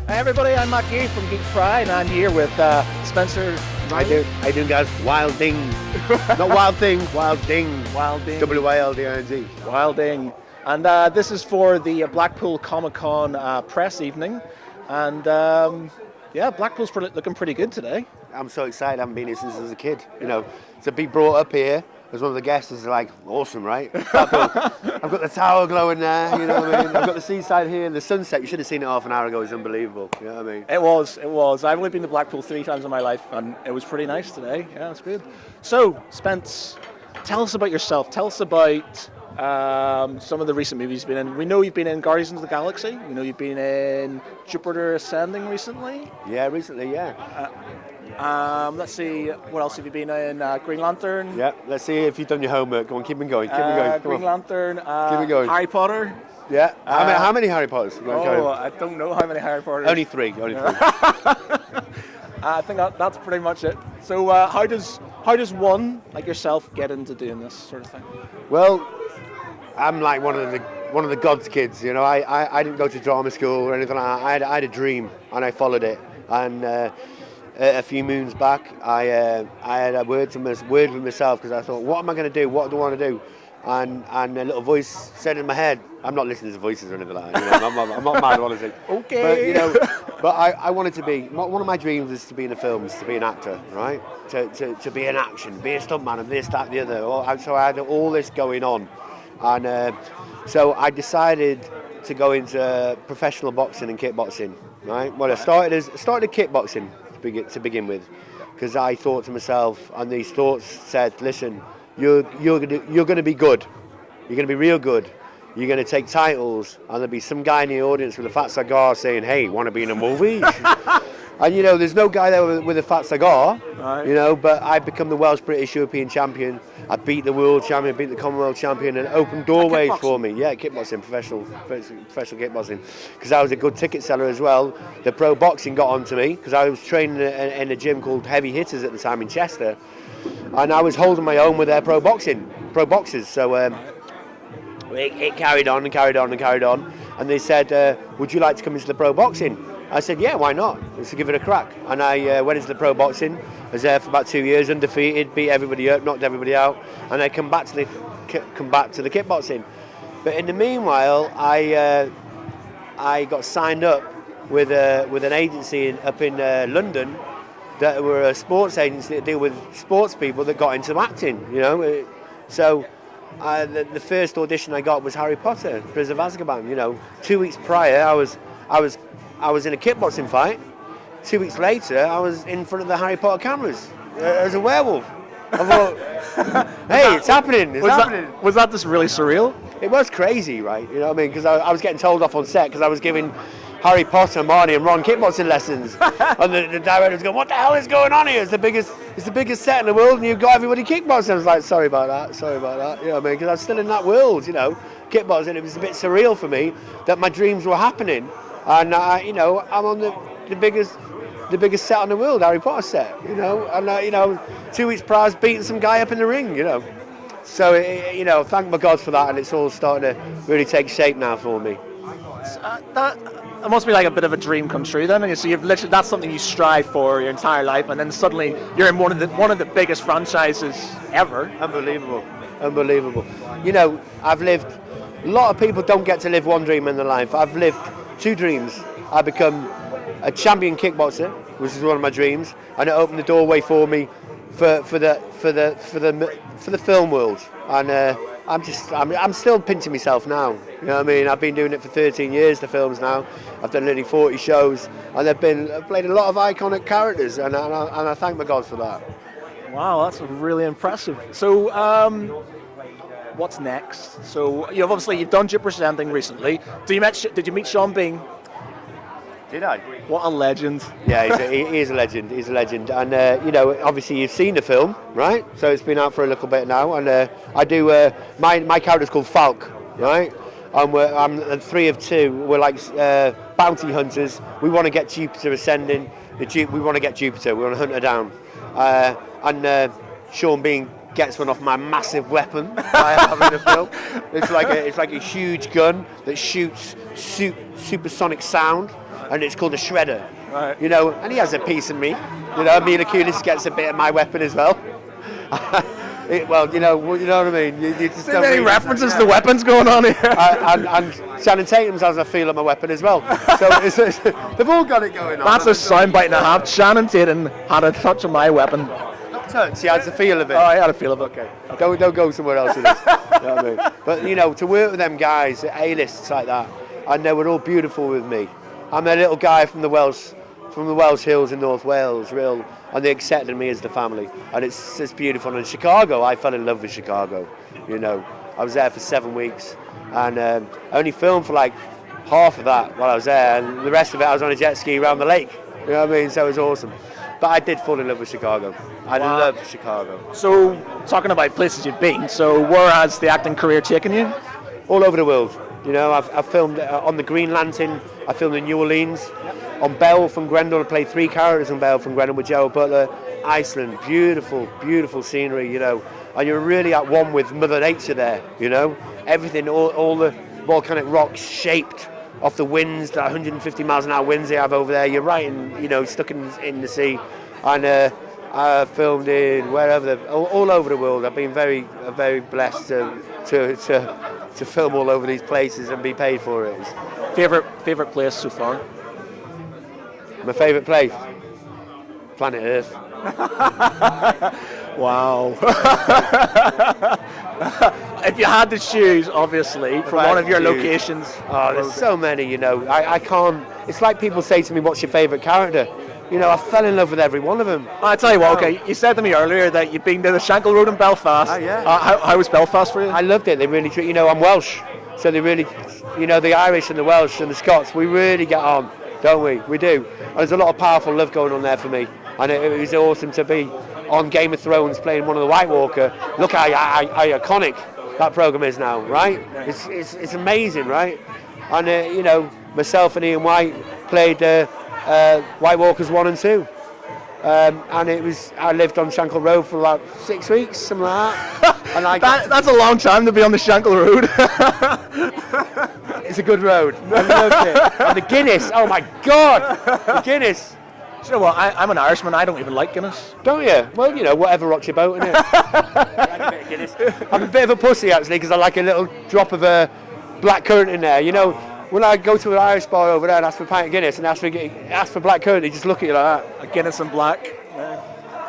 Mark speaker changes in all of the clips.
Speaker 1: Hi everybody, I'm Matt Gee from Geek Pride, and I'm here with Spencer.
Speaker 2: How you doing, guys? Wilding. Not Wild Thing, Wilding.
Speaker 1: Wilding.
Speaker 2: W-I-L-D-I-N-G.
Speaker 1: Wilding. And this is for the Blackpool Comic Con press evening. And Blackpool's looking pretty good today.
Speaker 2: I'm so excited. I haven't been here since I was a kid. You know, to be brought up here as one of the guests is like, awesome, right? Blackpool. I've got the tower glowing there, you know what I mean? I've got the seaside here and the sunset. You should have seen it half an hour ago. It's unbelievable, you know what I mean?
Speaker 1: It was. I've only been to Blackpool 3 times in my life, and it was pretty nice today. Yeah, it's good. So, Spence, tell us about yourself. Tell us about some of the recent movies you've been in. We know you've been in Guardians of the Galaxy. We know you've been in Jupiter Ascending recently.
Speaker 2: Yeah, recently, yeah.
Speaker 1: Let's see, what else have you been in? Green Lantern?
Speaker 2: Yeah, let's see if you've done your homework. Come on, keep me going, keep me going.
Speaker 1: Green Lantern,
Speaker 2: keep me going.
Speaker 1: Harry Potter.
Speaker 2: Yeah, how many Harry Potters?
Speaker 1: I don't know how many Harry Potters.
Speaker 2: Only three.
Speaker 1: I think that's pretty much it. So how does one like yourself get into doing this sort of thing?
Speaker 2: Well, I'm like one of the God's kids, you know. I didn't go to drama school or anything like that. I had a dream and I followed it. And a few moons back, I had a word with myself because I thought, what am I going to do? What do I want to do? And a little voice said in my head, I'm not listening to voices or anything like that. You know, I'm not mad, honestly.
Speaker 1: Okay.
Speaker 2: But I wanted to be. One of my dreams is to be in a film, is to be an actor, right? To be in action, be a stuntman, and this, that, the other. So I had all this going on. And so I decided to go into professional boxing and kickboxing, right? Well, I started kickboxing to begin with, because I thought to myself, and these thoughts said, listen, you're going to be good. You're going to be real good. You're going to take titles, and there'll be some guy in the audience with a fat cigar saying, hey, want to be in a movie? And, you know, there's no guy there with a fat cigar, right. You know, but I become the Welsh, British, European champion. I beat the world champion, beat the Commonwealth champion, and opened doorways for me. Yeah, kickboxing, professional kickboxing. Because I was a good ticket seller as well. The pro boxing got onto me, because I was training in a gym called Heavy Hitters at the time in Chester. And I was holding my own with their pro boxers. So it carried on and carried on and carried on. And they said, would you like to come into the pro boxing? I said, yeah, why not? Let's give it a crack. And I went into the pro boxing. I was there for about 2 years, undefeated, beat everybody up, knocked everybody out, and I come back to the kickboxing. But in the meanwhile, I got signed up with an agency up in London that were a sports agency that deal with sports people that got into acting. You know, so. The first audition I got was Harry Potter, Prisoner of Azkaban. You know, 2 weeks prior, I was in a kickboxing fight. 2 weeks later, I was in front of the Harry Potter cameras as a werewolf. I thought, hey, it's happening.
Speaker 1: Was that just really surreal?
Speaker 2: It was crazy, right? You know what I mean? Because I was getting told off on set because I was giving Harry Potter, Marnie and Ron kickboxing lessons. And the director was going, what the hell is going on here? It's the biggest set in the world and you've got everybody kickboxing. I was like, sorry about that. You know what I mean? Because I was still in that world, you know, kickboxing. It was a bit surreal for me that my dreams were happening. And, you know, I'm on the biggest set in the world, Harry Potter set, you know. And, you know, 2 weeks prior I was beating some guy up in the ring, you know. So, you know, thank my God for that. And it's all starting to really take shape now for me.
Speaker 1: That must be like a bit of a dream come true then. And so you've literally, that's something you strive for your entire life, and then suddenly you're in one of the biggest franchises ever.
Speaker 2: Unbelievable. You know, I've lived. A lot of people don't get to live one dream in their life. I've lived 2 dreams. I become a champion kickboxer, which is one of my dreams, and it opened the doorway for me for the film world. And I'm still pinching myself now. You know what I mean? I've been doing it for 13 years, the films now. I've done nearly 40 shows, and I've played a lot of iconic characters, and I thank my God for that.
Speaker 1: Wow, that's really impressive. So, what's next? So, you've done Jupiter Ascending recently. Did you meet Sean Bean?
Speaker 2: Did I?
Speaker 1: What a legend.
Speaker 2: Yeah, he is a legend. He's a legend. And, you know, obviously you've seen the film, right? So it's been out for a little bit now. And I do, my character's called Falk, right? I'm 3 of 2. We're like bounty hunters. We want to get Jupiter Ascending. We want to get Jupiter. We want to hunt her down. And Sean Bean gets one off my massive weapon I have in the film. It's like a huge gun that shoots supersonic sound. and it's called a shredder.
Speaker 1: Right.
Speaker 2: You know, and he has a piece of me. You know, Mila Kunis gets a bit of my weapon as well. Well, you know what I mean. You just don't
Speaker 1: Any
Speaker 2: really-
Speaker 1: references to weapons going on here?
Speaker 2: and Shannon Tatum's has a feel of my weapon as well. So they've all got it going on.
Speaker 1: That's a soundbite and a half. Shannon Tatum had a touch of my weapon.
Speaker 2: Not touch, he has a feel of it.
Speaker 1: Oh, I had a feel of it. Okay.
Speaker 2: Don't go somewhere else with this. You know what I mean? But you know, to work with them guys at A-lists like that, and they were all beautiful with me. I'm a little guy from the Welsh Hills in North Wales, and they accepted me as the family, and it's beautiful. And in Chicago, I fell in love with Chicago. You know, I was there for 7 weeks, and I only filmed for like half of that while I was there, and the rest of it I was on a jet ski around the lake. You know what I mean? So it was awesome. But I did fall in love with Chicago. I love Chicago.
Speaker 1: So, talking about places you've been, so where has the acting career taken you?
Speaker 2: All over the world. You know, I've filmed on the Green Lantern. I filmed in New Orleans. On Belle from Grendel, I played 3 characters on Belle from Grendel with Gerald Butler. Iceland, beautiful, beautiful scenery, you know. And you're really at one with Mother Nature there, you know. Everything, all the volcanic rocks shaped off the winds, the 150 miles an hour winds they have over there. You're right, stuck in the sea. And I filmed in all over the world. I've been very blessed to film all over these places and be paid for it.
Speaker 1: Favorite place so far?
Speaker 2: My favourite place? Planet Earth.
Speaker 1: Wow. If you had to choose, obviously, from one of your locations.
Speaker 2: Oh, there's so many, you know. I can't. It's like people say to me, what's your favourite character? You know, I fell in love with every one of them.
Speaker 1: I tell you what, okay, you said to me earlier that you've been to the Shankill Road in Belfast.
Speaker 2: Oh, yeah.
Speaker 1: How was Belfast for you?
Speaker 2: I loved it. They really treat, I'm Welsh. So they really, the Irish and the Welsh and the Scots, we really get on, don't we? We do. And there's a lot of powerful love going on there for me. And it was awesome to be on Game of Thrones playing one of the White Walker. Look how iconic that programme is now, right? It's amazing, right? And, myself and Ian White played White Walkers 1 and 2. And I lived on Shankill Road for about 6 weeks, something like that. And
Speaker 1: that's a long time to be on the Shankill Road.
Speaker 2: It's a good road. I loved it. And the Guinness, oh my God, the Guinness.
Speaker 1: Do you know what? I'm an Irishman. I don't even like Guinness.
Speaker 2: Don't you? Well, whatever rocks your boat, innit? I like a bit of Guinness. I'm a bit of a pussy actually, because I like a little drop of black currant in there. You know, when I go to an Irish bar over there and ask for a pint of Guinness and ask for black currant, they just look at you like that.
Speaker 1: A Guinness and black.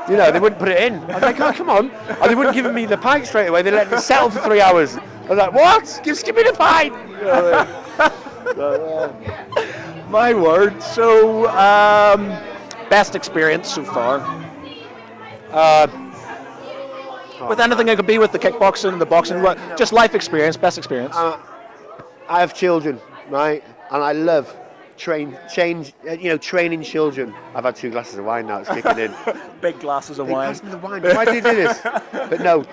Speaker 2: You know, they wouldn't put it in. I was like, oh, come on. And they wouldn't give me the pint straight away. They let me settle for 3 hours. I was like, what? Give me the pint.
Speaker 1: My word. So, best experience so far? With anything it could be with the kickboxing, the boxing, just life experience, best experience.
Speaker 2: I have children, right? And I love training children. I've had 2 glasses of wine now, it's kicking in.
Speaker 1: Big glasses of wine.
Speaker 2: Pass me the wine. Why do you do this? But no,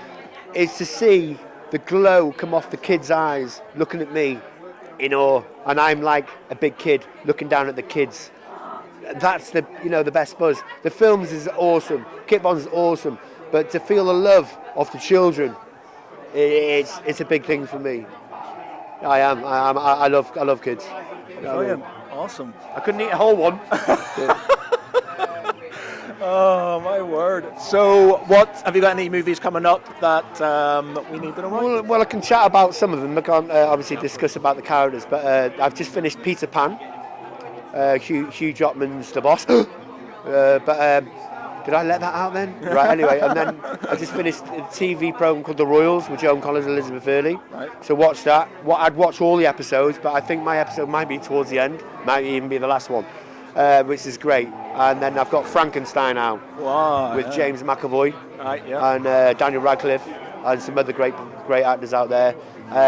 Speaker 2: it's to see the glow come off the kids' eyes looking at me in awe. And I'm like a big kid looking down at the kids. That's the best buzz. The films is awesome. Kickboxing is awesome. But to feel the love of the children, it's a big thing for me. I love kids.
Speaker 1: Brilliant. Awesome.
Speaker 2: I couldn't eat a whole one.
Speaker 1: Oh my word! So, what have you got? Any movies coming up that we need to know about?
Speaker 2: Well, I can chat about some of them. I can't obviously discuss about the characters, but I've just finished Peter Pan. Hugh Jackman's the boss. But did I let that out then? Right. Anyway, and then I just finished a TV program called The Royals with Joan Collins and Elizabeth Hurley.
Speaker 1: Right.
Speaker 2: So watch that. I'd watch all the episodes, but I think my episode might be towards the end. Might even be the last one, which is great. And then I've got Frankenstein out with James McAvoy and Daniel Radcliffe and some other great actors out there.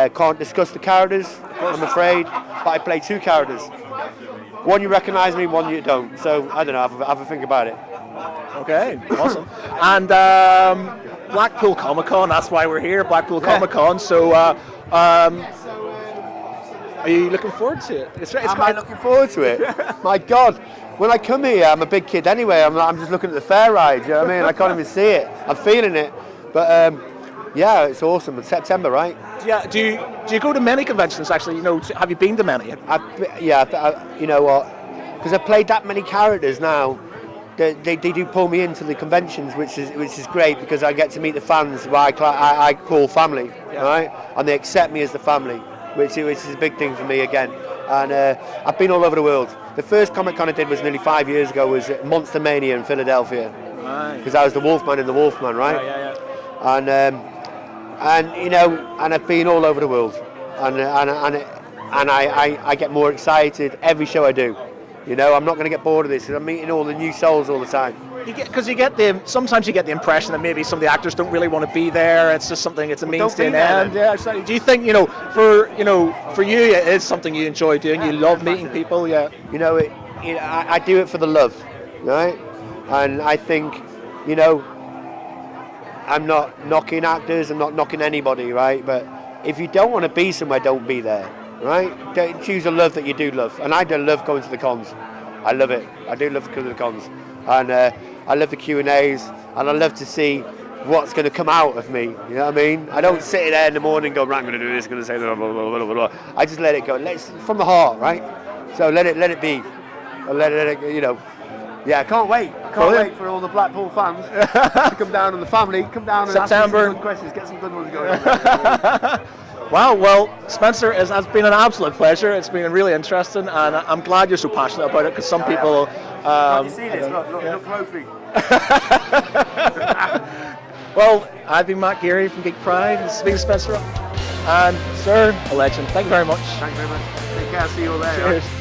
Speaker 2: Can't discuss the characters, I'm afraid, but I play 2 characters. One you recognise me, one you don't. So I don't know. Have a think about it.
Speaker 1: Okay, awesome. And Blackpool Comic Con. That's why we're here. Blackpool Comic Con. So, are you looking forward to it?
Speaker 2: Am I looking forward to it? My God, when I come here, I'm a big kid anyway. I'm just looking at the fair ride. You know what I mean? I can't even see it. I'm feeling it. But yeah, it's awesome. It's September, right?
Speaker 1: Yeah. Do you go to many conventions? Actually, have you been to many?
Speaker 2: You know what? because I've played that many characters now. They do pull me into the conventions, which is great because I get to meet the fans who I call family, right? And they accept me as the family, which is a big thing for me again. And I've been all over the world. The first Comic Con I did was nearly 5 years ago. Was at Monster Mania in Philadelphia, because I was the Wolfman in the Wolfman, right? And you know, and I've been all over the world, and I get more excited every show I do. You know, I'm not going to get bored of this because I'm meeting all the new souls all the time.
Speaker 1: Sometimes you get the impression that maybe some of the actors don't really want to be there. It's just something. It's a means to an end. Yeah, exactly. Do you think for you it is something you enjoy doing? You love meeting people. Yeah.
Speaker 2: You know, I do it for the love, right? And I think, I'm not knocking actors. I'm not knocking anybody, right? But if you don't want to be somewhere, don't be there. Right? Choose a love that you do love. And I do love going to the cons. I love it. I do love going to the cons. And I love the Q&As. And I love to see what's going to come out of me. You know what I mean? I don't sit there in the morning and go, right, I'm going to do this, going to say blah, blah, blah, blah, blah. I just let it go. From the heart, right? So let it be. Let it, Yeah, I can't wait. I can't wait for all the Blackpool fans to come down and the family. Come down and
Speaker 1: September.
Speaker 2: ask me some good questions. Get some good ones going.
Speaker 1: Wow, well, Spencer, it has been an absolute pleasure. It's been really interesting, and I'm glad you're so passionate about it, because some people...
Speaker 2: Can you see this? Look closely.
Speaker 1: Well, I've been Matt Geary from Geek Pride. This has been Spencer. And, sir, a legend. Thank you very much.
Speaker 2: Thank you very much. Take care. See you all there.
Speaker 1: Cheers.